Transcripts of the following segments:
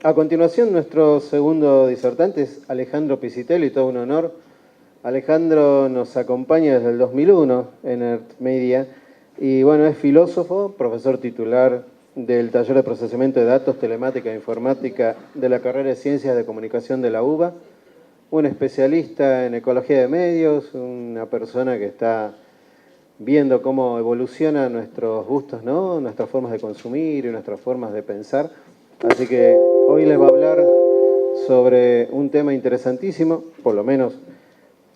A continuación, nuestro segundo disertante es Alejandro Pisitelli, todo un honor. Alejandro nos acompaña desde el 2001 en Earth Media y bueno, es filósofo, profesor titular del taller de procesamiento de datos, telemática e informática de la carrera de Ciencias de Comunicación de la UBA, un especialista en ecología de medios, una persona que está viendo cómo evolucionan nuestros gustos, ¿no? Nuestras formas de consumir y nuestras formas de pensar. Así que hoy les va a hablar sobre un tema interesantísimo, por lo menos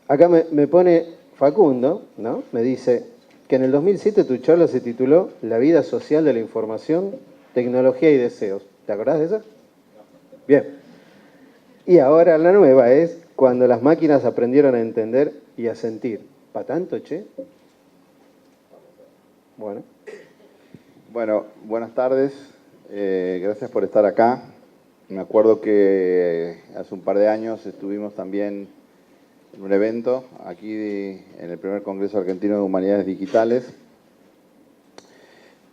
acá me pone Facundo, ¿no? Me dice que en el 2007 tu charla se tituló La vida social de la información, tecnología y deseos. ¿Te acordás de eso? Bien. Y ahora la nueva es cuando las máquinas aprendieron a entender y a sentir. ¿Pa tanto, che? Bueno. Bueno, buenas tardes. Gracias por estar acá. Me acuerdo que hace un par de años estuvimos también en un evento aquí en el primer Congreso Argentino de Humanidades Digitales.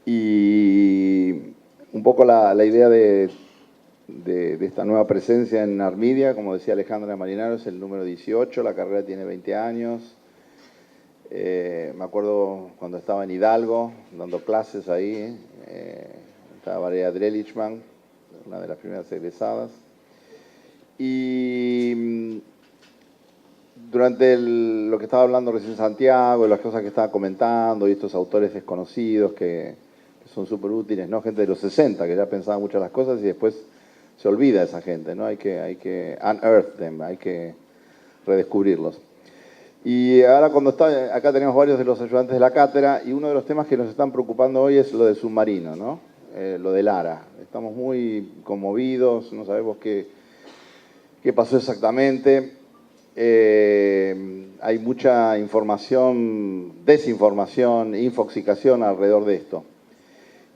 Y un poco la idea de esta nueva presencia en Armedia, como decía Alejandra Marinaro, es el número 18, la carrera tiene 20 años. Me acuerdo cuando estaba en Hidalgo, dando clases ahí, estaba Valeria Drelichman, una de las primeras egresadas. Y durante lo que estaba hablando recién Santiago, las cosas que estaba comentando, y estos autores desconocidos que son súper útiles, ¿no? Gente de los 60 que ya pensaba muchas las cosas y después se olvida esa gente, ¿no? Hay que unearth them, hay que redescubrirlos. Y ahora cuando acá tenemos varios de los ayudantes de la cátedra y uno de los temas que nos están preocupando hoy es lo del submarino, ¿no? Lo del ARA. Estamos muy conmovidos, no sabemos qué pasó exactamente. Hay mucha información, desinformación, infoxicación alrededor de esto.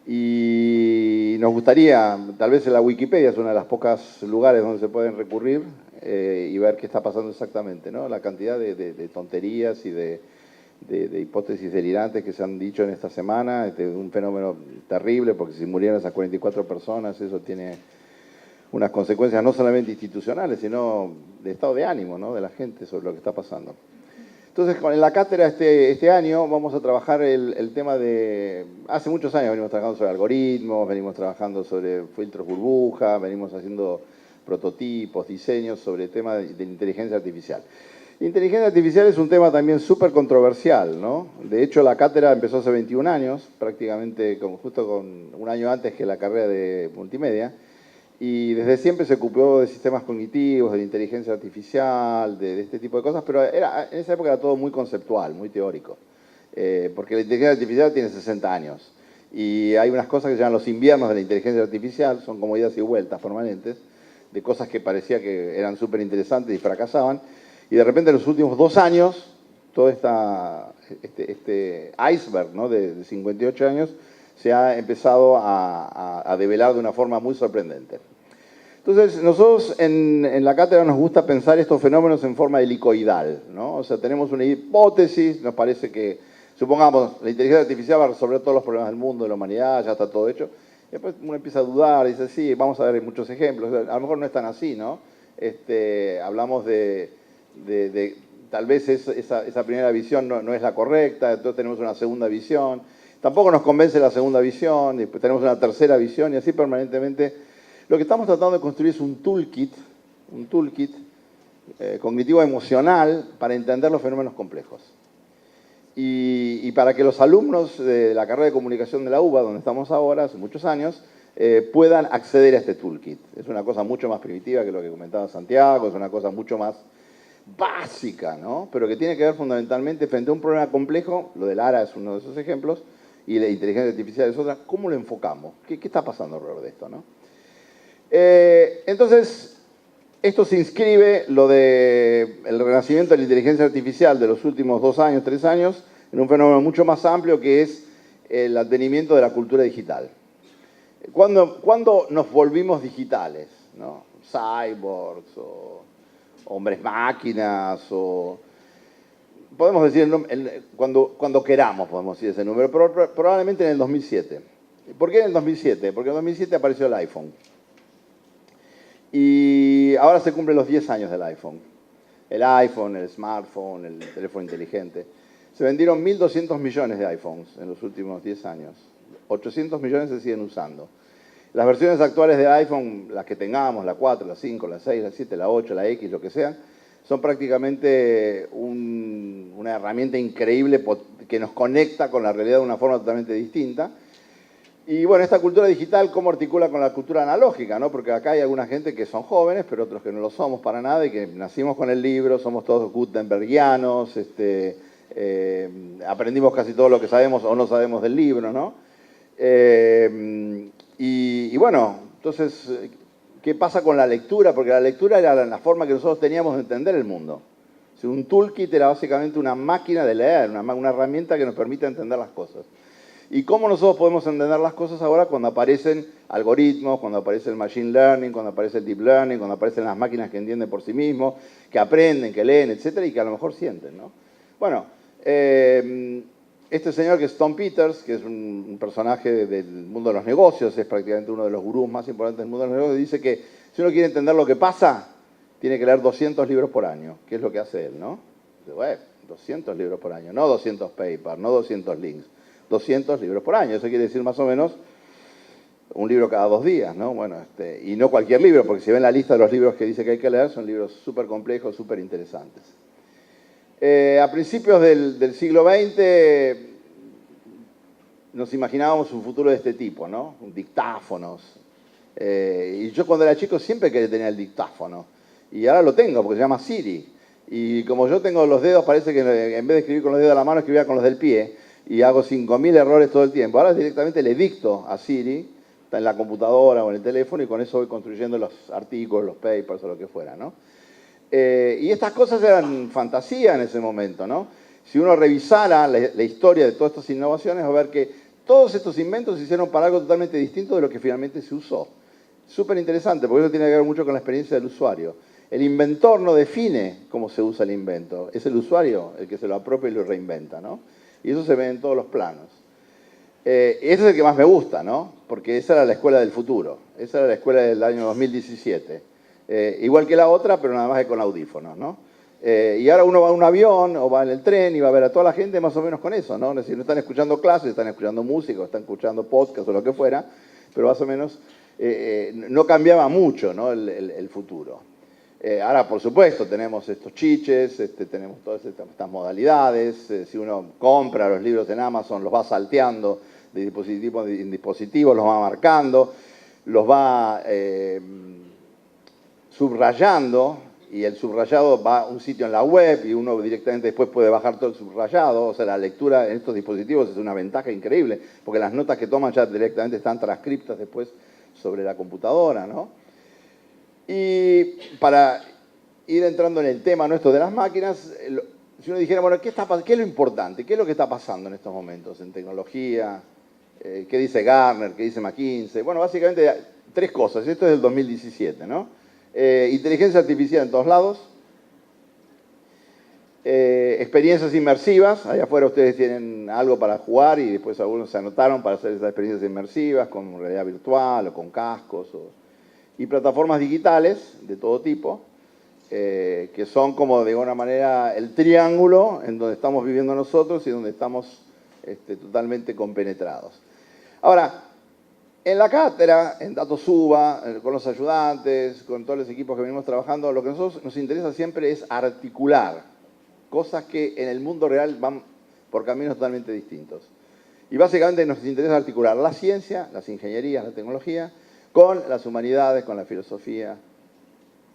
Y nos gustaría, tal vez en la Wikipedia es uno de los pocos lugares donde se pueden recurrir y ver qué está pasando exactamente, ¿no? La cantidad de tonterías y de hipótesis delirantes que se han dicho en esta semana, un fenómeno terrible, porque si murieron esas 44 personas, eso tiene unas consecuencias no solamente institucionales, sino de estado de ánimo, ¿no? De la gente sobre lo que está pasando. Entonces, en la cátedra este año vamos a trabajar el tema de... Hace muchos años venimos trabajando sobre algoritmos, venimos trabajando sobre filtros burbuja, venimos haciendo prototipos, diseños sobre el tema de inteligencia artificial. Inteligencia artificial es un tema también súper controversial, ¿no? De hecho, la cátedra empezó hace 21 años, prácticamente justo con un año antes que la carrera de multimedia, y desde siempre se ocupó de sistemas cognitivos, de la inteligencia artificial, de este tipo de cosas, pero en esa época era todo muy conceptual, muy teórico, porque la inteligencia artificial tiene 60 años, y hay unas cosas que se llaman los inviernos de la inteligencia artificial, son como idas y vueltas permanentes, de cosas que parecía que eran súper interesantes y fracasaban, y de repente en los últimos 2 años, todo este iceberg, ¿no? de 58 años, se ha empezado a develar de una forma muy sorprendente. Entonces, nosotros en la cátedra nos gusta pensar estos fenómenos en forma helicoidal, ¿no? O sea, tenemos una hipótesis, nos parece que, supongamos, la inteligencia artificial va a resolver todos los problemas del mundo, de la humanidad, ya está todo hecho. Y después uno empieza a dudar, dice, sí, vamos a ver muchos ejemplos. A lo mejor no es tan así, ¿no? Hablamos tal vez esa primera visión no es la correcta, entonces tenemos una segunda visión. Tampoco nos convence la segunda visión, después tenemos una tercera visión y así permanentemente. Lo que estamos tratando de construir es un toolkit cognitivo-emocional para entender los fenómenos complejos. Y para que los alumnos de la carrera de comunicación de la UBA, donde estamos ahora, hace muchos años, puedan acceder a este toolkit. Es una cosa mucho más primitiva que lo que comentaba Santiago, es una cosa mucho más básica, ¿no? Pero que tiene que ver fundamentalmente frente a un problema complejo, lo del ARA es uno de esos ejemplos, y la inteligencia artificial es otra, ¿cómo lo enfocamos? ¿Qué está pasando alrededor de esto, no? Entonces, esto se inscribe, lo del renacimiento de la inteligencia artificial de los últimos 2 años, 3 años, en un fenómeno mucho más amplio que es el advenimiento de la cultura digital. ¿Cuándo nos volvimos digitales, ¿no? Cyborgs o hombres máquinas o... Podemos decir, cuando queramos podemos decir ese número, pero probablemente en el 2007. ¿Por qué en el 2007? Porque en el 2007 apareció el iPhone. Y ahora se cumplen los 10 años del iPhone. El iPhone, el smartphone, el teléfono inteligente. Se vendieron 1.200 millones de iPhones en los últimos 10 años. 800 millones se siguen usando. Las versiones actuales del iPhone, las que tengamos, la 4, la 5, la 6, la 7, la 8, la X, lo que sea, son prácticamente una herramienta increíble que nos conecta con la realidad de una forma totalmente distinta. Y bueno, esta cultura digital, ¿cómo articula con la cultura analógica, ¿no? Porque acá hay alguna gente que son jóvenes, pero otros que no lo somos para nada y que nacimos con el libro, somos todos gutenbergianos, aprendimos casi todo lo que sabemos o no sabemos del libro, ¿no? Y bueno, entonces, ¿qué pasa con la lectura? Porque la lectura era la forma que nosotros teníamos de entender el mundo. O sea, un toolkit era básicamente una máquina de leer, una herramienta que nos permite entender las cosas. ¿Y cómo nosotros podemos entender las cosas ahora cuando aparecen algoritmos, cuando aparece el machine learning, cuando aparece el deep learning, cuando aparecen las máquinas que entienden por sí mismos, que aprenden, que leen, etcétera, y que a lo mejor sienten, ¿no? Bueno, este señor que es Tom Peters, que es un personaje del mundo de los negocios, es prácticamente uno de los gurús más importantes del mundo de los negocios, dice que si uno quiere entender lo que pasa, tiene que leer 200 libros por año, que es lo que hace él, ¿no? Dice, bueno, 200 libros por año, no 200 papers, no 200 links. 200 libros por año, eso quiere decir más o menos un libro cada 2 días, ¿no? Bueno, y no cualquier libro, porque si ven la lista de los libros que dice que hay que leer, son libros súper complejos, súper interesantes. A principios del siglo XX nos imaginábamos un futuro de este tipo, ¿no? Dictáfonos. Y yo cuando era chico siempre quería tener el dictáfono. Y ahora lo tengo, porque se llama Siri. Y como yo tengo los dedos, parece que en vez de escribir con los dedos de la mano, escribía con los del pie. Y hago 5.000 errores todo el tiempo. Ahora directamente le dicto a Siri, está en la computadora o en el teléfono, y con eso voy construyendo los artículos, los papers o lo que fuera, ¿no? Y estas cosas eran fantasía en ese momento, ¿no? Si uno revisara la historia de todas estas innovaciones, va a ver que todos estos inventos se hicieron para algo totalmente distinto de lo que finalmente se usó. Súper interesante, porque eso tiene que ver mucho con la experiencia del usuario. El inventor no define cómo se usa el invento, es el usuario el que se lo apropia y lo reinventa, ¿no? Y eso se ve en todos los planos. Ese es el que más me gusta, ¿no? Porque esa era la escuela del futuro. Esa era la escuela del año 2017. Igual que la otra, pero nada más que con audífonos, ¿no? Y ahora uno va en un avión o va en el tren y va a ver a toda la gente más o menos con eso, ¿no? Es decir, no están escuchando clases, están escuchando música, están escuchando podcast o lo que fuera, pero más o menos no cambiaba mucho, ¿no? el futuro. Ahora, por supuesto, tenemos estos chiches, tenemos todas estas modalidades. Si uno compra los libros en Amazon, los va salteando de dispositivo en dispositivo, los va marcando, los va subrayando, y el subrayado va a un sitio en la web y uno directamente después puede bajar todo el subrayado. O sea, la lectura en estos dispositivos es una ventaja increíble, porque las notas que toman ya directamente están transcriptas después sobre la computadora, ¿no? Y para ir entrando en el tema nuestro de las máquinas, si uno dijera, bueno, ¿qué es lo importante? ¿Qué es lo que está pasando en estos momentos en tecnología? ¿Qué dice Gartner? ¿Qué dice McKinsey? Bueno, básicamente 3 cosas. Esto es del 2017, ¿no? Inteligencia artificial en todos lados. Experiencias inmersivas. Allá afuera ustedes tienen algo para jugar y después algunos se anotaron para hacer esas experiencias inmersivas con realidad virtual o con cascos y plataformas digitales de todo tipo, que son como de alguna manera el triángulo en donde estamos viviendo nosotros y donde estamos totalmente compenetrados. Ahora, en la cátedra, en DatoSuba, con los ayudantes, con todos los equipos que venimos trabajando, lo que a nosotros nos interesa siempre es articular cosas que en el mundo real van por caminos totalmente distintos. Y básicamente nos interesa articular la ciencia, las ingenierías, la tecnología, con las humanidades, con la filosofía,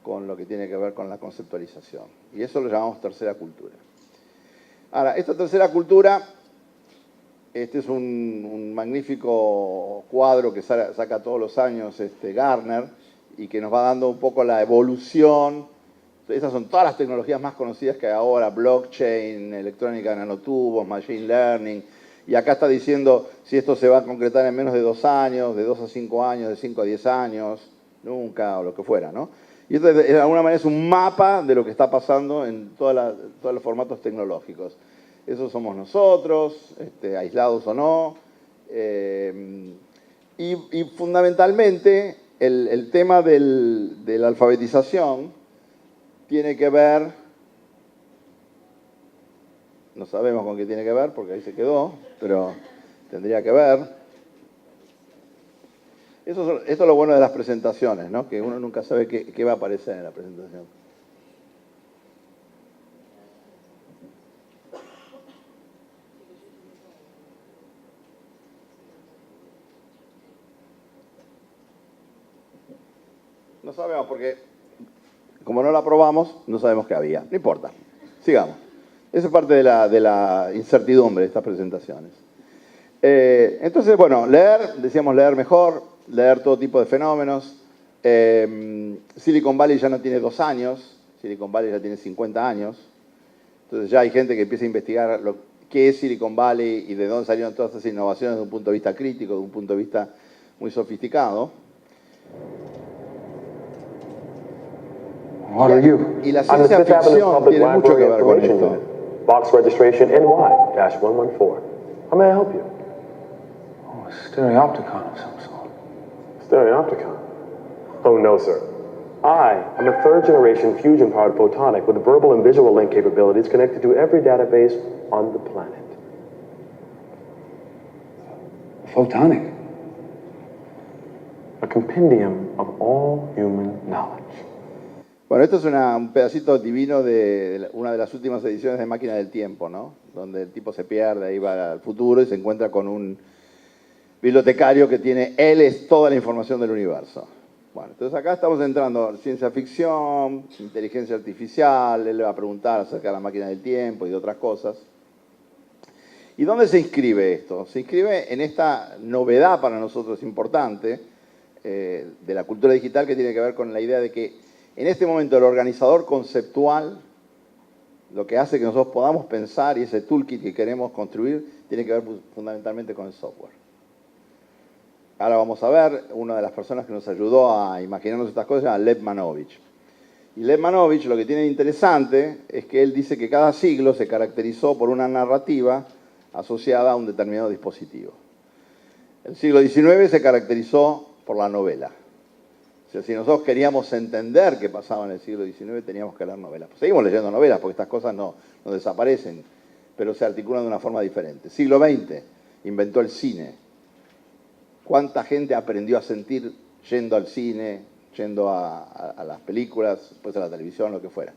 con lo que tiene que ver con la conceptualización. Y eso lo llamamos tercera cultura. Ahora, esta tercera cultura, este es un magnífico cuadro que saca todos los años Gartner y que nos va dando un poco la evolución. Esas son todas las tecnologías más conocidas que hay ahora: blockchain, electrónica de nanotubos, machine learning. Y acá está diciendo si esto se va a concretar en menos de 2 años, de 2 a 5 años, de 5 a 10 años, nunca, o lo que fuera, ¿no? Y esto de alguna manera es un mapa de lo que está pasando en todos los formatos tecnológicos. Eso somos nosotros, aislados o no. Y fundamentalmente, el tema de la alfabetización tiene que ver, no sabemos con qué tiene que ver porque ahí se quedó, pero tendría que ver. Esto es lo bueno de las presentaciones, ¿no? Que uno nunca sabe qué va a aparecer en la presentación. No sabemos porque, como no la probamos, no sabemos qué había. No importa. Sigamos. Esa es parte de la incertidumbre de estas presentaciones. Entonces, bueno, decíamos leer mejor, leer todo tipo de fenómenos. Silicon Valley ya no tiene 2 años, Silicon Valley ya tiene 50 años. Entonces ya hay gente que empieza a investigar qué es Silicon Valley y de dónde salieron todas esas innovaciones desde un punto de vista crítico, de un punto de vista muy sofisticado. What are you? Y la ciencia ficción tiene mucho que ver con esto. Box registration NY-114. How may I help you? Oh, a stereopticon of some sort. Stereopticon? Oh, no, sir. I am a 3rd-generation fusion-powered photonic with verbal and visual link capabilities connected to every database on the planet. Photonic. A compendium of all human knowledge. Bueno, esto es un pedacito divino de una de las últimas ediciones de Máquina del Tiempo, ¿no? Donde el tipo se pierde, ahí va al futuro y se encuentra con un bibliotecario que él es toda la información del universo. Bueno, entonces acá estamos entrando en ciencia ficción, inteligencia artificial, él le va a preguntar acerca de la Máquina del Tiempo y de otras cosas. ¿Y dónde se inscribe esto? Se inscribe en esta novedad para nosotros importante de la cultura digital que tiene que ver con la idea de que en este momento el organizador conceptual, lo que hace que nosotros podamos pensar y ese toolkit que queremos construir, tiene que ver fundamentalmente con el software. Ahora vamos a ver, una de las personas que nos ayudó a imaginarnos estas cosas se llama Lev Manovich. Y Lev Manovich lo que tiene de interesante es que él dice que cada siglo se caracterizó por una narrativa asociada a un determinado dispositivo. El siglo XIX se caracterizó por la novela. O sea, si nosotros queríamos entender qué pasaba en el siglo XIX, teníamos que leer novelas. Pues seguimos leyendo novelas porque estas cosas no desaparecen, pero se articulan de una forma diferente. Siglo XX inventó el cine. ¿Cuánta gente aprendió a sentir yendo al cine, yendo a las películas, después a la televisión, lo que fuera?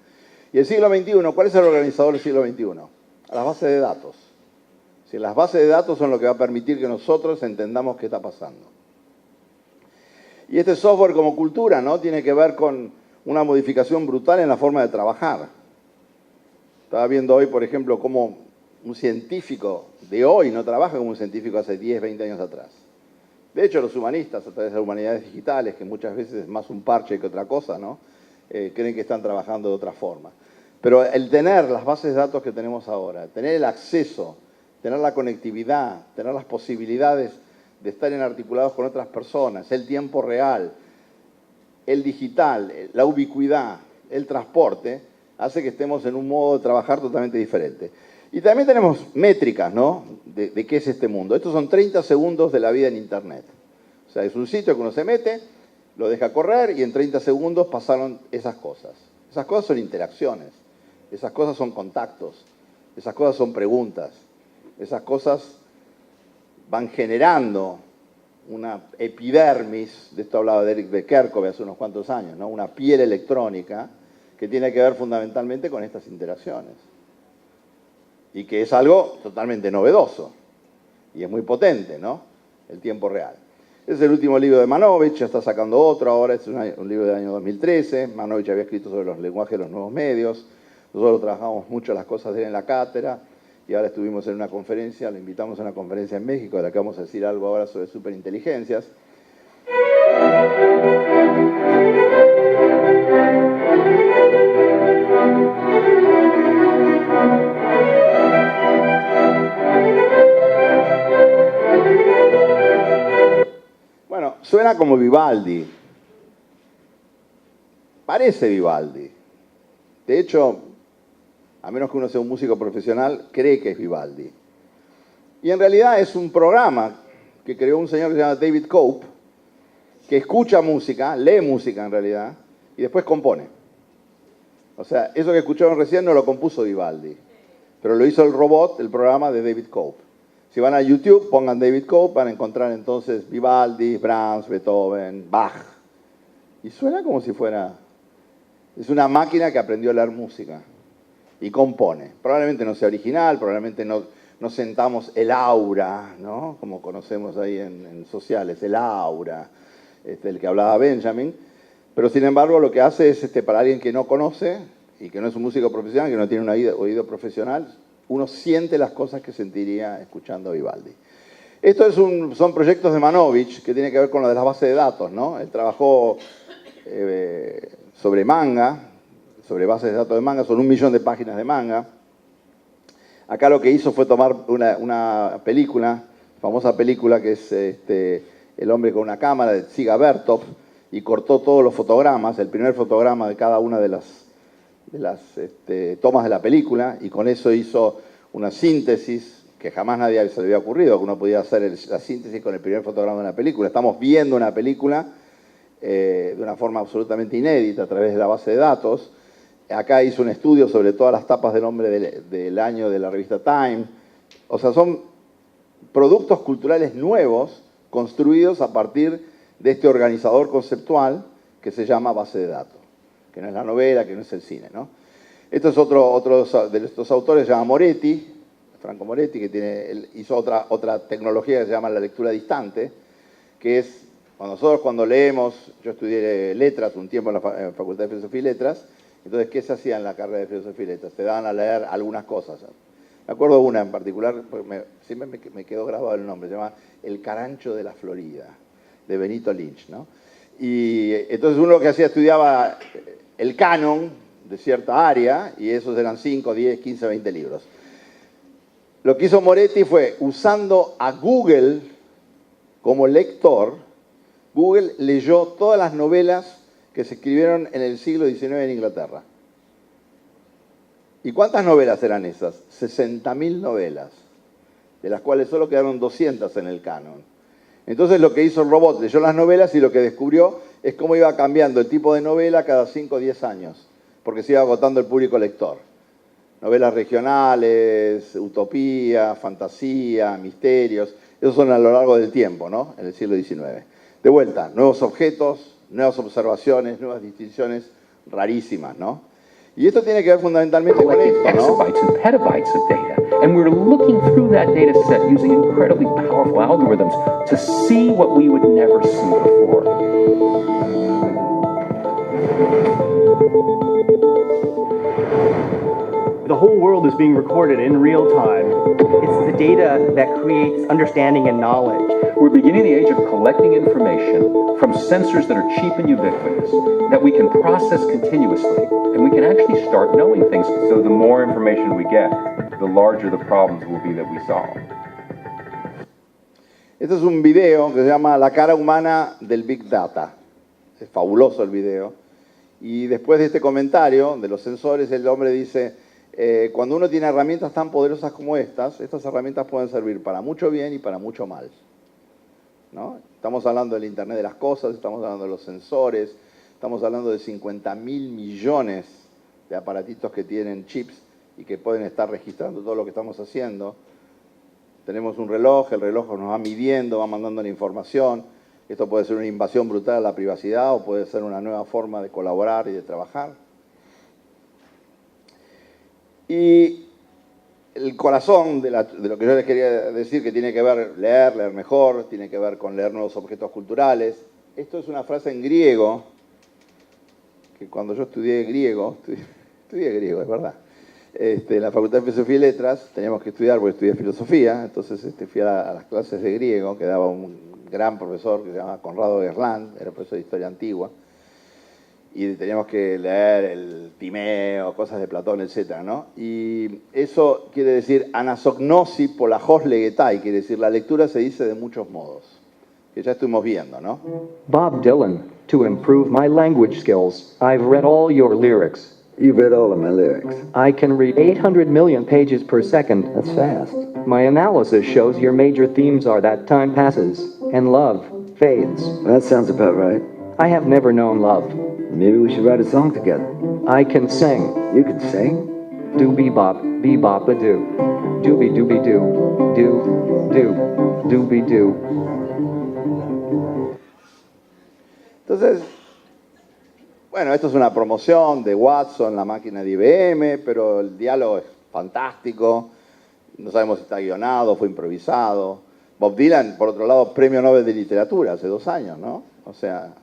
Y el siglo XXI, ¿cuál es el organizador del siglo XXI? A las bases de datos. Si las bases de datos son lo que va a permitir que nosotros entendamos qué está pasando. Y este software como cultura, ¿no? Tiene que ver con una modificación brutal en la forma de trabajar. Estaba viendo hoy, por ejemplo, cómo un científico de hoy no trabaja como un científico hace 10, 20 años atrás. De hecho, los humanistas, a través de las humanidades digitales, que muchas veces es más un parche que otra cosa, ¿no? Creen que están trabajando de otra forma. Pero el tener las bases de datos que tenemos ahora, tener el acceso, tener la conectividad, tener las posibilidades de estar articulados con otras personas, el tiempo real, el digital, la ubicuidad, el transporte, hace que estemos en un modo de trabajar totalmente diferente. Y también tenemos métricas, ¿no? De qué es este mundo. Estos son 30 segundos de la vida en Internet. O sea, es un sitio que uno se mete, lo deja correr y en 30 segundos pasaron esas cosas. Esas cosas son interacciones, esas cosas son contactos, esas cosas son preguntas, esas cosas van generando una epidermis, de esto hablaba de Eric de Kerkhove hace unos cuantos años, ¿no? Una piel electrónica que tiene que ver fundamentalmente con estas interacciones. Y que es algo totalmente novedoso y es muy potente, ¿no? El tiempo real. Es el último libro de Manovich, ya está sacando otro ahora, es un libro del año 2013. Manovich había escrito sobre los lenguajes de los nuevos medios. Nosotros trabajamos mucho las cosas de él en la cátedra y ahora estuvimos en una conferencia, lo invitamos a una conferencia en México, de la que vamos a decir algo ahora sobre superinteligencias. Bueno, suena como Vivaldi. Parece Vivaldi. De hecho, a menos que uno sea un músico profesional, cree que es Vivaldi. Y en realidad es un programa que creó un señor que se llama David Cope, que escucha música, lee música en realidad, y después compone. O sea, eso que escucharon recién no lo compuso Vivaldi, pero lo hizo el robot, el programa de David Cope. Si van a YouTube, pongan David Cope, van a encontrar entonces Vivaldi, Brahms, Beethoven, Bach. Y suena como si fuera... Es una máquina que aprendió a leer música y compone. Probablemente no sea original, probablemente no sentamos el aura, ¿no? Como conocemos ahí en sociales, el aura, el que hablaba Benjamin. Pero sin embargo lo que hace es, para alguien que no conoce y que no es un músico profesional, que no tiene un oído profesional, uno siente las cosas que sentiría escuchando a Vivaldi. Estos son proyectos de Manovich que tienen que ver con lo de las bases de datos, ¿no? Él trabajó sobre manga, sobre bases de datos de manga, son 1 millón de páginas de manga. Acá lo que hizo fue tomar una película, famosa película que es El hombre con una cámara, de Dziga Vertov, y cortó todos los fotogramas, el primer fotograma de cada una de las tomas de la película, y con eso hizo una síntesis que jamás nadie se le había ocurrido, que uno podía hacer la síntesis con el primer fotograma de una película. Estamos viendo una película de una forma absolutamente inédita a través de la base de datos. Acá hizo un estudio sobre todas las tapas del hombre del año de la revista Time. O sea, son productos culturales nuevos construidos a partir de este organizador conceptual que se llama base de datos, que no es la novela, que no es el cine, ¿no? Esto es otro de estos autores, se llama Moretti, Franco Moretti, que hizo otra tecnología que se llama la lectura distante, que es cuando leemos, yo estudié letras un tiempo en la Facultad de Filosofía y Letras, entonces, ¿qué se hacía en la carrera de Filosofía y Letras? Te daban a leer algunas cosas. Me acuerdo una en particular, porque siempre me quedó grabado el nombre, se llama El Carancho de la Florida, de Benito Lynch, ¿no? Y entonces uno lo que hacía, estudiaba el canon de cierta área, y esos eran 5, 10, 15, 20 libros. Lo que hizo Moretti fue, usando a Google como lector, Google leyó todas las novelas que se escribieron en el siglo XIX en Inglaterra. ¿Y cuántas novelas eran esas? 60.000 novelas, de las cuales solo quedaron 200 en el canon. Entonces lo que hizo el robot, leyó las novelas y lo que descubrió es cómo iba cambiando el tipo de novela cada 5 o 10 años, porque se iba agotando el público lector. Novelas regionales, utopía, fantasía, misterios, esos son a lo largo del tiempo, ¿no? En el siglo XIX. De vuelta, nuevos objetos, nuevas observaciones, nuevas distinciones rarísimas, ¿no? Y esto tiene que ver fundamentalmente con esto, ¿no? Exabytes and petabytes of data, and we're looking through that data set using incredibly powerful algorithms to see what we would never see before. The whole world is being recorded in real time. It's the data that creates understanding and knowledge. We're beginning the age of collecting information from sensors that are cheap and ubiquitous, that we can process continuously, and we can actually start knowing things. So the more information we get, the larger the problems will be that we solve. Este es un video que se llama La cara humana del Big Data. Es fabuloso el video. Y después de este comentario de los sensores, el hombre dice, cuando uno tiene herramientas tan poderosas como estas herramientas pueden servir para mucho bien y para mucho mal, ¿no? Estamos hablando del Internet de las cosas, estamos hablando de los sensores, estamos hablando de 50.000 millones de aparatitos que tienen chips y que pueden estar registrando todo lo que estamos haciendo. Tenemos un reloj, el reloj nos va midiendo, va mandando la información. Esto puede ser una invasión brutal a la privacidad o puede ser una nueva forma de colaborar y de trabajar. Y el corazón de lo que yo les quería decir, que tiene que ver leer mejor, tiene que ver con leer nuevos objetos culturales. Esto es una frase en griego, que cuando yo estudié griego, estudié griego, es verdad, en la Facultad de Filosofía y Letras, teníamos que estudiar porque estudié filosofía, entonces fui a las clases de griego, que daba un gran profesor que se llamaba Conrado Gerland, era profesor de Historia Antigua, y teníamos que leer el Timeo, cosas de Platón, etc., ¿no? Y eso quiere decir anasognosi polajos legetai, quiere decir la lectura se dice de muchos modos, que ya estuvimos viendo, ¿no? Bob Dylan, to improve my language skills, I've read all your lyrics. You've read all of my lyrics. I can read 800 million pages per second. That's fast. My analysis shows your major themes are that time passes, and love, fades. That sounds about right. I have never known love. Maybe we should write a song together. I can sing. You can sing? Doobie-bop-a-doo. Doobie-doobie-doo. Do. Doobie-doo. Entonces, bueno, esto es una promoción de Watson, la máquina de IBM, pero el diálogo es fantástico. No sabemos si está guionado, fue improvisado. Bob Dylan, por otro lado, premio Nobel de Literatura hace 2 años, ¿no? O sea,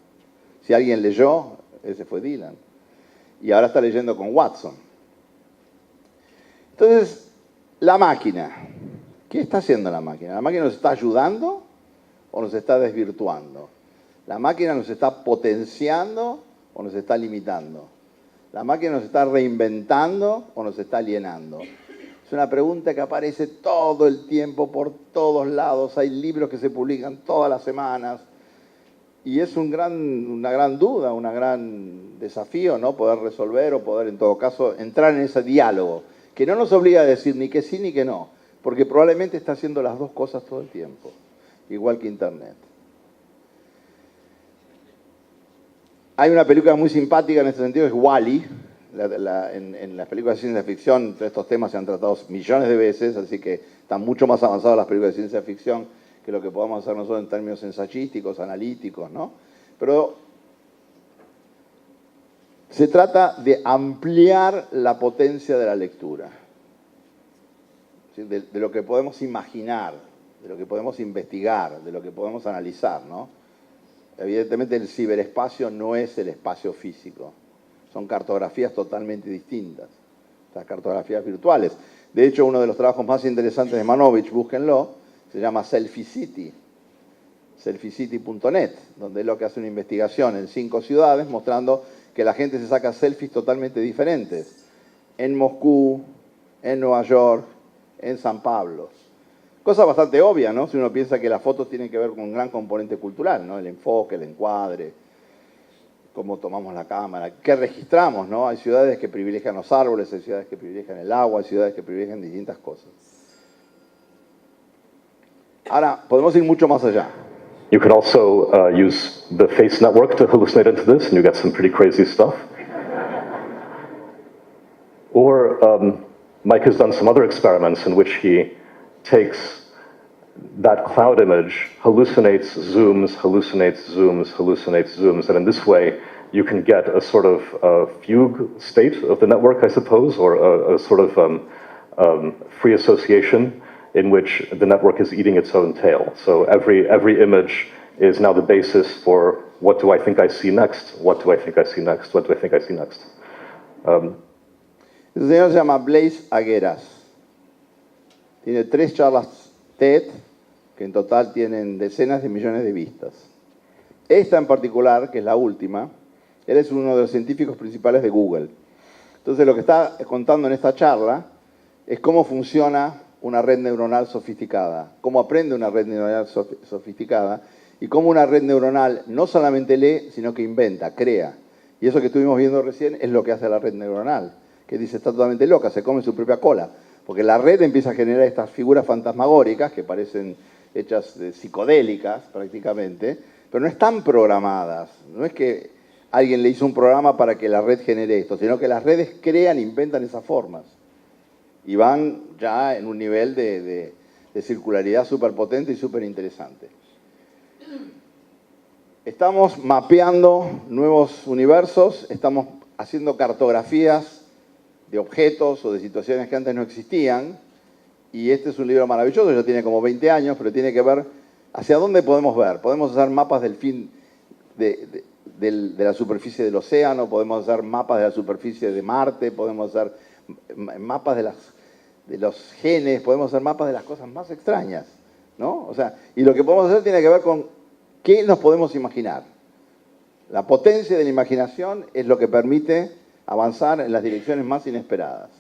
si alguien leyó, ese fue Dylan. Y ahora está leyendo con Watson. Entonces, la máquina. ¿Qué está haciendo la máquina? ¿La máquina nos está ayudando o nos está desvirtuando? ¿La máquina nos está potenciando o nos está limitando? ¿La máquina nos está reinventando o nos está alienando? Es una pregunta que aparece todo el tiempo, por todos lados. Hay libros que se publican todas las semanas. Y es una gran duda, un gran desafío, ¿no? Poder resolver o poder, en todo caso, entrar en ese diálogo, que no nos obliga a decir ni que sí ni que no, porque probablemente está haciendo las dos cosas todo el tiempo, igual que Internet. Hay una película muy simpática en este sentido, es WALL-E. En las películas de ciencia ficción estos temas se han tratado millones de veces, así que están mucho más avanzadas las películas de ciencia ficción que lo que podamos hacer nosotros en términos ensayísticos, analíticos, ¿no? Pero se trata de ampliar la potencia de la lectura, ¿sí? De lo que podemos imaginar, de lo que podemos investigar, de lo que podemos analizar, ¿no? Evidentemente el ciberespacio no es el espacio físico, son cartografías totalmente distintas, las cartografías virtuales. De hecho, uno de los trabajos más interesantes de Manovich, búsquenlo, se llama Selfie City, selfiecity.net, donde es lo que hace una investigación en 5 ciudades mostrando que la gente se saca selfies totalmente diferentes, en Moscú, en Nueva York, en San Pablo. Cosa bastante obvia, ¿no? Si uno piensa que las fotos tienen que ver con un gran componente cultural, ¿no? El enfoque, el encuadre, cómo tomamos la cámara, qué registramos, ¿no? Hay ciudades que privilegian los árboles, hay ciudades que privilegian el agua, hay ciudades que privilegian distintas cosas. Ahora, podemos ir mucho más allá. You could also use the face network to hallucinate into this, and you get some pretty crazy stuff. Or Mike has done some other experiments in which he takes that cloud image, hallucinates zooms, and in this way you can get a sort of fugue state of the network, I suppose, or a sort of free association in which the network is eating its own tail. So every image is now the basis for what do I think I see next, what do I think I see next, what do I think I see next. El señor se llama Blaise Agueras. Tiene 3 charlas TED que en total tienen decenas de millones de vistas. Esta en particular, que es la última, él es uno de los científicos principales de Google. Entonces lo que está contando en esta charla es cómo funciona una red neuronal sofisticada, cómo aprende una red neuronal sofisticada y cómo una red neuronal no solamente lee, sino que inventa, crea. Y eso que estuvimos viendo recién es lo que hace la red neuronal, que dice está totalmente loca, se come su propia cola, porque la red empieza a generar estas figuras fantasmagóricas que parecen hechas psicodélicas prácticamente, pero no están programadas. No es que alguien le hizo un programa para que la red genere esto, sino que las redes crean, inventan esas formas. Y van ya en un nivel de circularidad súper potente y súper interesante. Estamos mapeando nuevos universos, estamos haciendo cartografías de objetos o de situaciones que antes no existían, y este es un libro maravilloso, ya tiene como 20 años, pero tiene que ver hacia dónde podemos ver. Podemos hacer mapas del fin de la superficie del océano, podemos hacer mapas de la superficie de Marte, podemos hacer mapas de los genes, podemos hacer mapas de las cosas más extrañas, ¿no? O sea, y lo que podemos hacer tiene que ver con qué nos podemos imaginar. La potencia de la imaginación es lo que permite avanzar en las direcciones más inesperadas.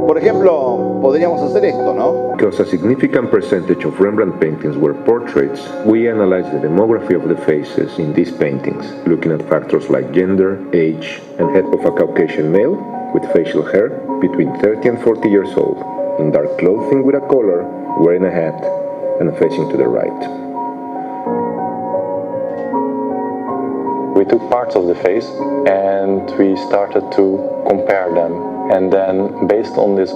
Por ejemplo, podríamos hacer esto, ¿no? Because a significant percentage of Rembrandt paintings were portraits, we analyzed the demography of the faces in these paintings, looking at factors like gender, age, and head of a Caucasian male with facial hair between 30 and 40 years old, in dark clothing with a collar, wearing a hat, and facing to the right. We took parts of the face and we started to compare them, and then based on this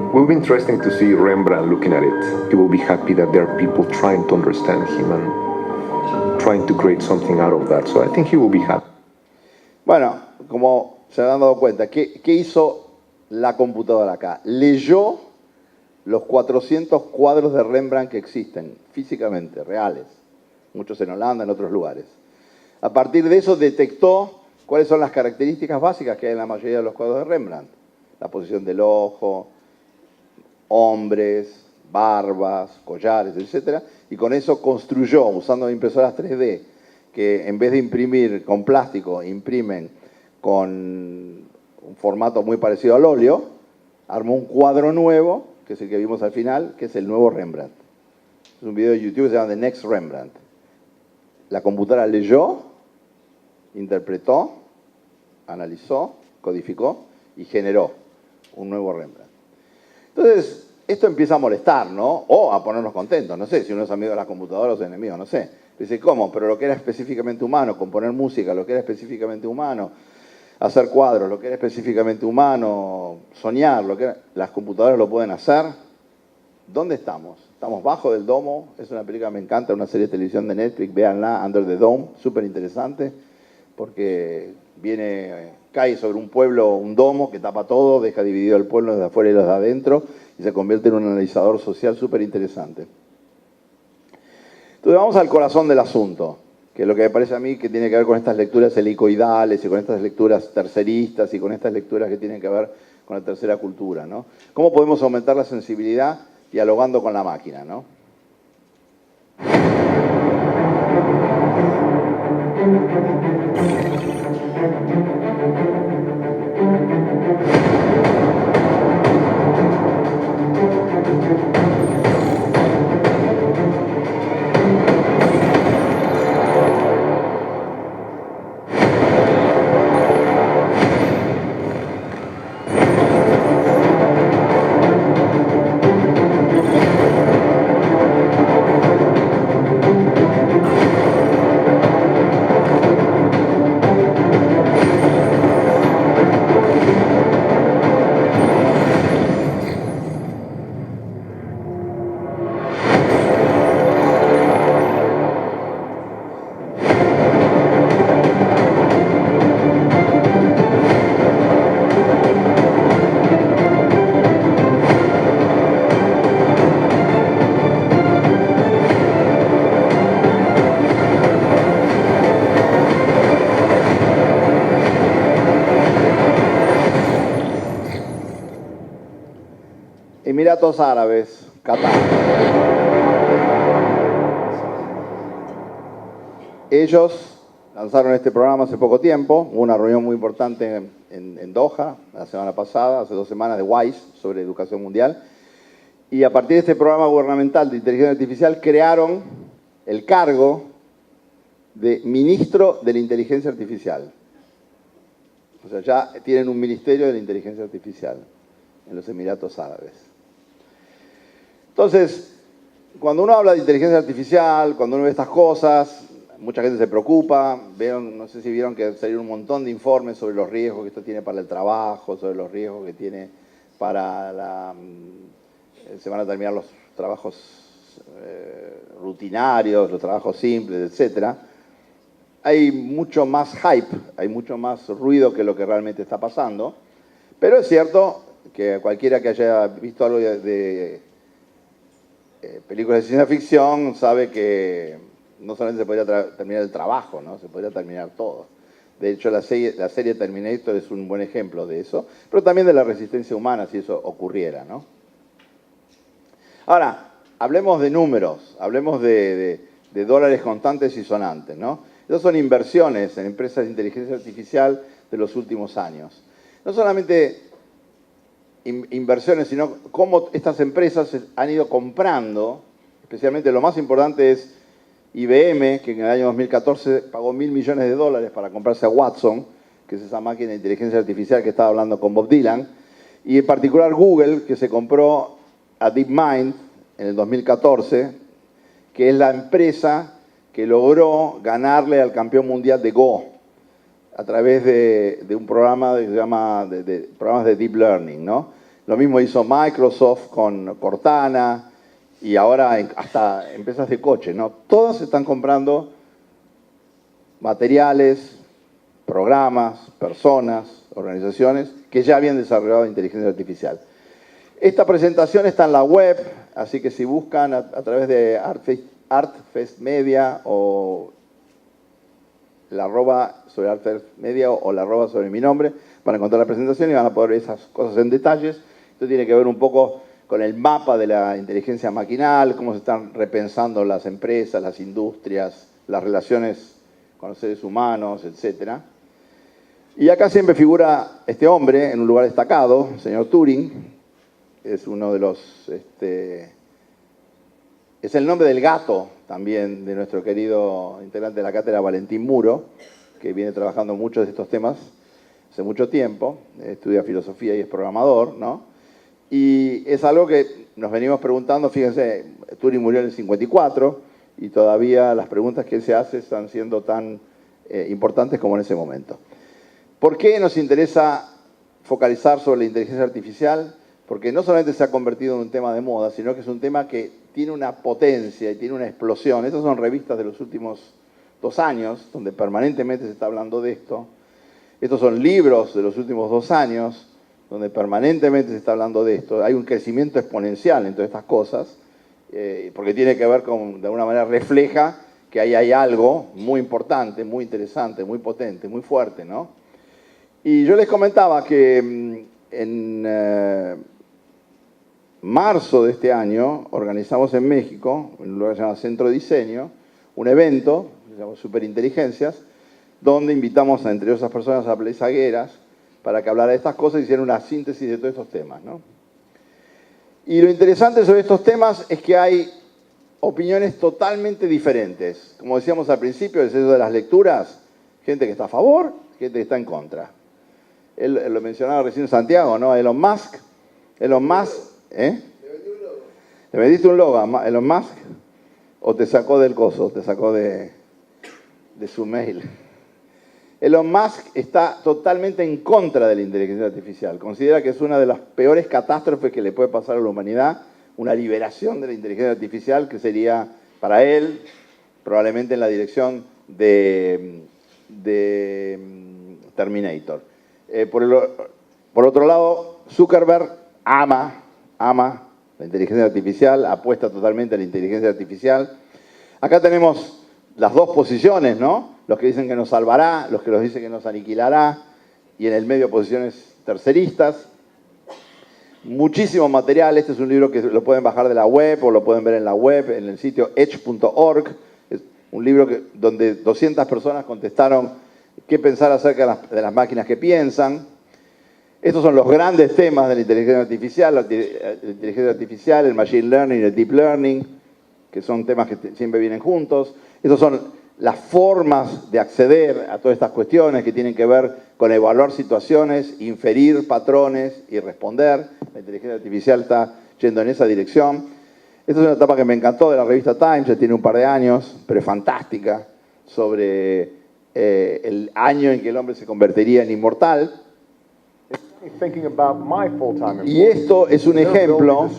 It will be interesting to see Rembrandt looking at it. He will be happy that there are people trying to understand him and trying to create something out of that. So I think he will be happy. Bueno, como se habrán dado cuenta, ¿qué hizo la computadora acá? Leyó los 400 cuadros de Rembrandt que existen físicamente, reales. Muchos en Holanda, en otros lugares. A partir de eso detectó cuáles son las características básicas que hay en la mayoría de los cuadros de Rembrandt. La posición del ojo, hombres, barbas, collares, etc. Y con eso construyó, usando impresoras 3D, que en vez de imprimir con plástico, imprimen con un formato muy parecido al óleo, armó un cuadro nuevo, que es el que vimos al final, que es el nuevo Rembrandt. Es un video de YouTube que se llama The Next Rembrandt. La computadora leyó, interpretó, analizó, codificó y generó un nuevo Rembrandt. Entonces, esto empieza a molestar, ¿no? O a ponernos contentos, no sé, si uno es amigo de las computadoras o enemigo, no sé. Dice, ¿cómo? Pero lo que era específicamente humano, componer música, lo que era específicamente humano, hacer cuadros, lo que era específicamente humano, soñar, lo que era... las computadoras lo pueden hacer. ¿Dónde estamos? Estamos bajo del domo, es una película que me encanta, una serie de televisión de Netflix, véanla, Under the Dome, súper interesante, porque cae sobre un pueblo un domo que tapa todo, deja dividido el pueblo desde afuera y los de adentro, y se convierte en un analizador social súper interesante. Entonces vamos al corazón del asunto, que es lo que me parece a mí que tiene que ver con estas lecturas helicoidales y con estas lecturas terceristas y con estas lecturas que tienen que ver con la tercera cultura, ¿no? ¿Cómo podemos aumentar la sensibilidad dialogando con la máquina, ¿no? Emiratos Árabes, Qatar. Ellos lanzaron este programa hace poco tiempo, hubo una reunión muy importante en Doha, la semana pasada, hace 2 semanas, de WISE, sobre educación mundial, y a partir de este programa gubernamental de inteligencia artificial crearon el cargo de ministro de la inteligencia artificial. O sea, ya tienen un ministerio de la inteligencia artificial en los Emiratos Árabes. Entonces, cuando uno habla de inteligencia artificial, cuando uno ve estas cosas, mucha gente se preocupa. No sé si vieron que salieron un montón de informes sobre los riesgos que esto tiene para el trabajo, sobre los riesgos que tiene para se van a terminar los trabajos rutinarios, los trabajos simples, etc. Hay mucho más hype, hay mucho más ruido que lo que realmente está pasando. Pero es cierto que cualquiera que haya visto algo de películas de ciencia ficción sabe que no solamente se podría terminar el trabajo, ¿no? Se podría terminar todo. De hecho, la serie Terminator es un buen ejemplo de eso, pero también de la resistencia humana si eso ocurriera, ¿no? Ahora, hablemos de números, hablemos de dólares constantes y sonantes, ¿no? Esas son inversiones en empresas de inteligencia artificial de los últimos años. No solamente inversiones, sino cómo estas empresas han ido comprando, especialmente lo más importante es IBM, que en el año 2014 pagó $1.000 millones para comprarse a Watson, que es esa máquina de inteligencia artificial que estaba hablando con Bob Dylan, y en particular Google, que se compró a DeepMind en el 2014, que es la empresa que logró ganarle al campeón mundial de Go a través de un programa que se llama programas de Deep Learning, ¿no? Lo mismo hizo Microsoft con Cortana y ahora hasta empresas de coche, ¿no? Todas están comprando materiales, programas, personas, organizaciones que ya habían desarrollado inteligencia artificial. Esta presentación está en la web, así que si buscan a través de ArtFest Media o la arroba sobre ArtFest Media o la arroba sobre mi nombre, van a encontrar la presentación y van a poder ver esas cosas en detalles. Esto tiene que ver un poco con el mapa de la inteligencia maquinal, cómo se están repensando las empresas, las industrias, las relaciones con los seres humanos, etc. Y acá siempre figura este hombre en un lugar destacado, el señor Turing. Es uno de los... es el nombre del gato también de nuestro querido integrante de la cátedra, Valentín Muro, que viene trabajando muchos de estos temas hace mucho tiempo, estudia filosofía y es programador, ¿no? Y es algo que nos venimos preguntando, fíjense, Turing murió en el 54 y todavía las preguntas que él se hace están siendo tan importantes como en ese momento. ¿Por qué nos interesa focalizar sobre la inteligencia artificial? Porque no solamente se ha convertido en un tema de moda, sino que es un tema que tiene una potencia y tiene una explosión. Estas son revistas de los últimos 2 años, donde permanentemente se está hablando de esto. Estos son libros de los últimos 2 años, donde permanentemente se está hablando de esto. Hay un crecimiento exponencial en todas estas cosas, porque tiene que ver con, de alguna manera, refleja que ahí hay algo muy importante, muy interesante, muy potente, muy fuerte, ¿no? Y yo les comentaba que en marzo de este año organizamos en México, en un lugar que se llama Centro Diseño, un evento, que se llama Superinteligencias, donde invitamos a, entre otras personas, a Blaise Agueras para que hablara de estas cosas y hiciera una síntesis de todos estos temas, ¿no? Y lo interesante sobre estos temas es que hay opiniones totalmente diferentes. Como decíamos al principio, el sexo de las lecturas, gente que está a favor, gente que está en contra. Él lo mencionaba recién Santiago, ¿no? Elon Musk, ¿eh? ¿Le vendiste un logo a Elon Musk? ¿O te sacó del coso? ¿Te sacó de su mail? Elon Musk está totalmente en contra de la inteligencia artificial. Considera que es una de las peores catástrofes que le puede pasar a la humanidad, una liberación de la inteligencia artificial que sería, para él, probablemente en la dirección de Terminator. Por otro lado, Zuckerberg ama la inteligencia artificial, apuesta totalmente a la inteligencia artificial. Acá tenemos las dos posiciones, ¿no? Los que dicen que nos salvará, los que nos dicen que nos aniquilará, y en el medio posiciones terceristas. Muchísimo material. Este es un libro que lo pueden bajar de la web o lo pueden ver en la web, en el sitio edge.org. Es un libro donde 200 personas contestaron qué pensar acerca de las máquinas que piensan. Estos son los grandes temas de la inteligencia artificial, el machine learning y el deep learning, que son temas que siempre vienen juntos. Estos son las formas de acceder a todas estas cuestiones que tienen que ver con evaluar situaciones, inferir patrones y responder. La inteligencia artificial está yendo en esa dirección. Esta es una etapa que me encantó de la revista Time, ya tiene un par de años, pero es fantástica, sobre el año en que el hombre se convertiría en inmortal. Y esto es un ejemplo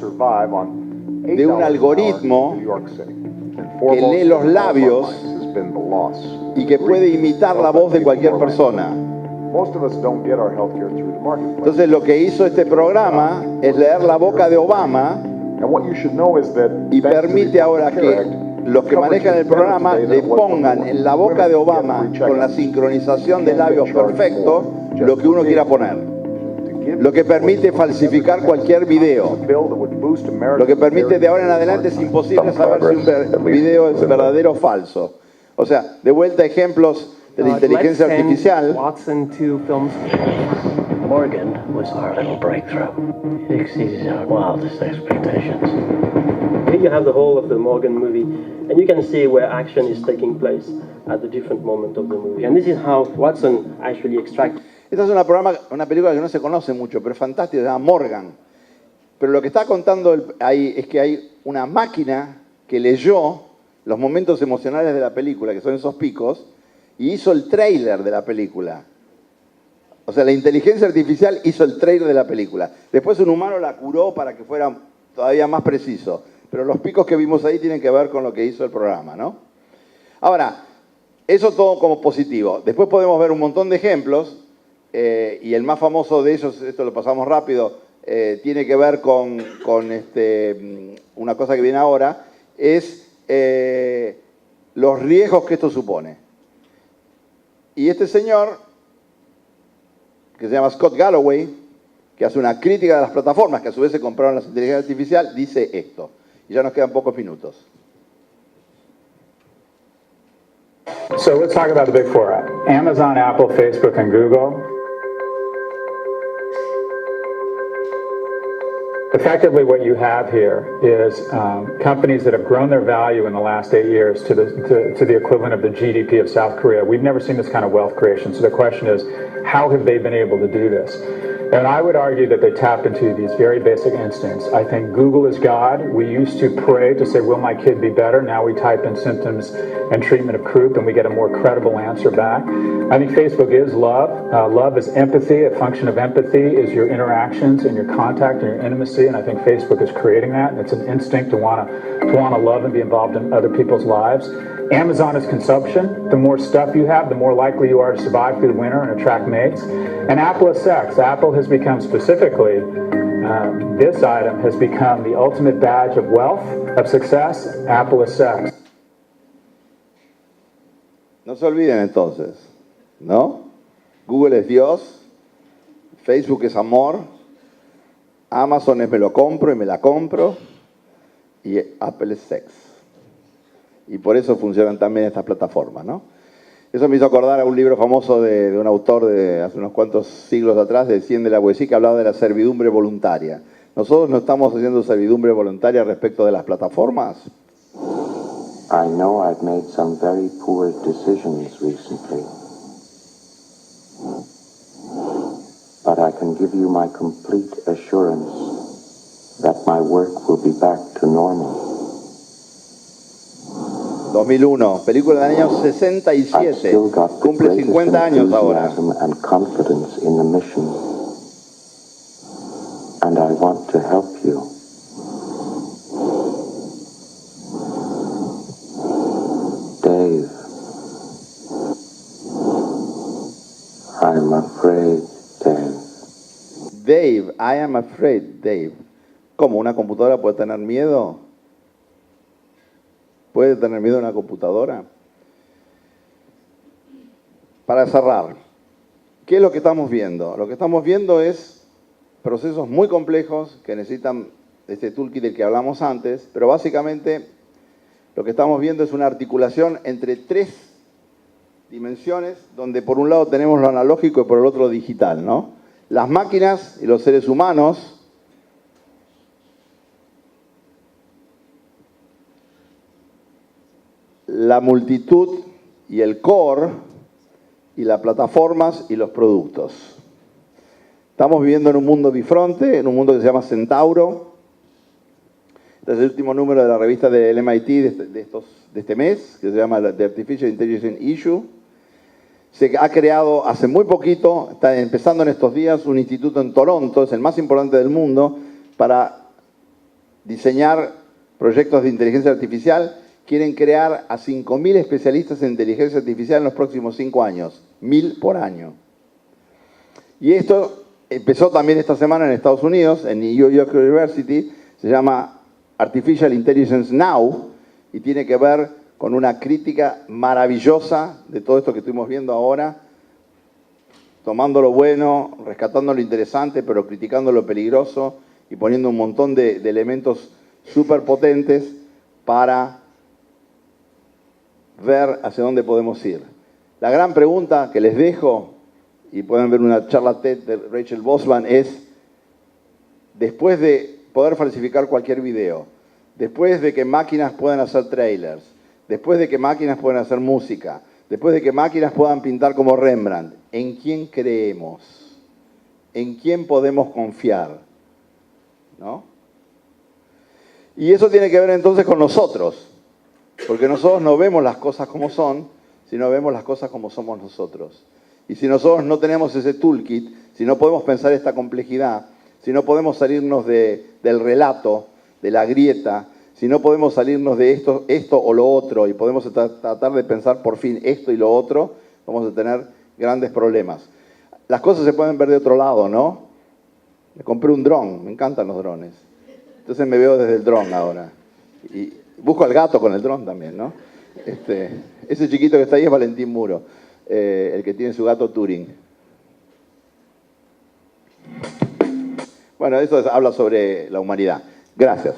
de un algoritmo que lee los labios y que puede imitar la voz de cualquier persona. Entonces lo que hizo este programa es leer la boca de Obama y permite ahora que los que manejan el programa le pongan en la boca de Obama, con la sincronización de labios perfecto, lo que uno quiera poner. Lo que permite falsificar cualquier video. Lo que permite de ahora en adelante es imposible saber si un video es verdadero o falso. O sea, de vuelta ejemplos de la inteligencia artificial. Morgan was our little breakthrough. It exceeded our wildest expectations. Here you have the whole of the Morgan movie, and you can see where action is taking place at the different moment of the movie. And this is how Watson actually extracts. Esta es una película que no se conoce mucho, pero es fantástica, se llama Morgan. Pero lo que está contando ahí es que hay una máquina que leyó los momentos emocionales de la película, que son esos picos, y hizo el tráiler de la película. O sea, la inteligencia artificial hizo el tráiler de la película. Después un humano la curó para que fuera todavía más preciso. Pero los picos que vimos ahí tienen que ver con lo que hizo el programa, ¿no? Ahora, eso todo como positivo. Después podemos ver un montón de ejemplos, y el más famoso de ellos, esto lo pasamos rápido, tiene que ver con una cosa que viene ahora, es los riesgos que esto supone. Y este señor, que se llama Scott Galloway, que hace una crítica de las plataformas, que a su vez se compraron las inteligencias artificiales, dice esto. Y ya nos quedan pocos minutos. So let's talk about the big four: Amazon, Apple, Facebook, and Google. Effectively, what you have here is companies that have grown their value in the last 8 years to the equivalent of the GDP of South Korea. We've never seen this kind of wealth creation. So the question is, how have they been able to do this? And I would argue that they tap into these very basic instincts. I think Google is God. We used to pray to say, will my kid be better? Now we type in symptoms and treatment of croup, and we get a more credible answer back. I think Facebook is love. Love is empathy. A function of empathy is your interactions and your contact and your intimacy, and I think Facebook is creating that. And it's an instinct to want to love and be involved in other people's lives. Amazon is consumption. The more stuff you have, the more likely you are to survive through the winter and attract mates. And Apple is sex. Apple has become specifically, this item has become the ultimate badge of wealth, of success. Apple is sex. No se olviden entonces, ¿no? Google es Dios, Facebook es amor, Amazon es me lo compro y me la compro, y Apple es sex. Y por eso funcionan también estas plataformas, ¿no? Eso me hizo acordar a un libro famoso de un autor de hace unos cuantos siglos atrás, de Etienne de la Boétie, que hablaba de la servidumbre voluntaria. Nosotros no estamos haciendo servidumbre voluntaria respecto de las plataformas. I know I've made some very poor decisions recently, but I can give you my complete assurance that my work will be back to normal. 2001, película del año 67, cumple 50 años ahora. And confidence in the mission, and I want to help you. Dave, I'm afraid, Dave. Dave, I am afraid, Dave. ¿Cómo? ¿Una computadora puede tener miedo? ¿Puede tener miedo a una computadora? Para cerrar, ¿qué es lo que estamos viendo? Lo que estamos viendo es procesos muy complejos que necesitan este toolkit del que hablamos antes, pero básicamente lo que estamos viendo es una articulación entre tres dimensiones, donde por un lado tenemos lo analógico y por el otro lo digital, ¿no? Las máquinas y los seres humanos, la multitud y el core, y las plataformas y los productos. Estamos viviendo en un mundo bifronte, en un mundo que se llama Centauro. Este es el último número de la revista del MIT de este mes, que se llama The Artificial Intelligence Issue. Se ha creado hace muy poquito, está empezando en estos días, un instituto en Toronto, es el más importante del mundo, para diseñar proyectos de inteligencia artificial. Quieren crear a 5.000 especialistas en inteligencia artificial en los próximos 5 años, 1.000 por año. Y esto empezó también esta semana en Estados Unidos, en New York University, se llama Artificial Intelligence Now, y tiene que ver con una crítica maravillosa de todo esto que estuvimos viendo ahora, tomando lo bueno, rescatando lo interesante, pero criticando lo peligroso y poniendo un montón de elementos súper potentes para ver hacia dónde podemos ir. La gran pregunta que les dejo, y pueden ver una charla TED de Rachel Bosman, es, después de poder falsificar cualquier video, después de que máquinas puedan hacer trailers, después de que máquinas puedan hacer música, después de que máquinas puedan pintar como Rembrandt, ¿en quién creemos? ¿En quién podemos confiar? ¿No? Y eso tiene que ver entonces con nosotros, porque nosotros no vemos las cosas como son, sino vemos las cosas como somos nosotros. Y si nosotros no tenemos ese toolkit, si no podemos pensar esta complejidad, si no podemos salirnos del relato, de la grieta, si no podemos salirnos de esto o lo otro, y podemos tratar de pensar por fin esto y lo otro, vamos a tener grandes problemas. Las cosas se pueden ver de otro lado, ¿no? Me compré un dron, me encantan los drones. Entonces me veo desde el dron ahora. Y busco al gato con el dron también, ¿no? Ese chiquito que está ahí es Valentín Muro, el que tiene su gato Turing. Bueno, eso habla sobre la humanidad. Gracias.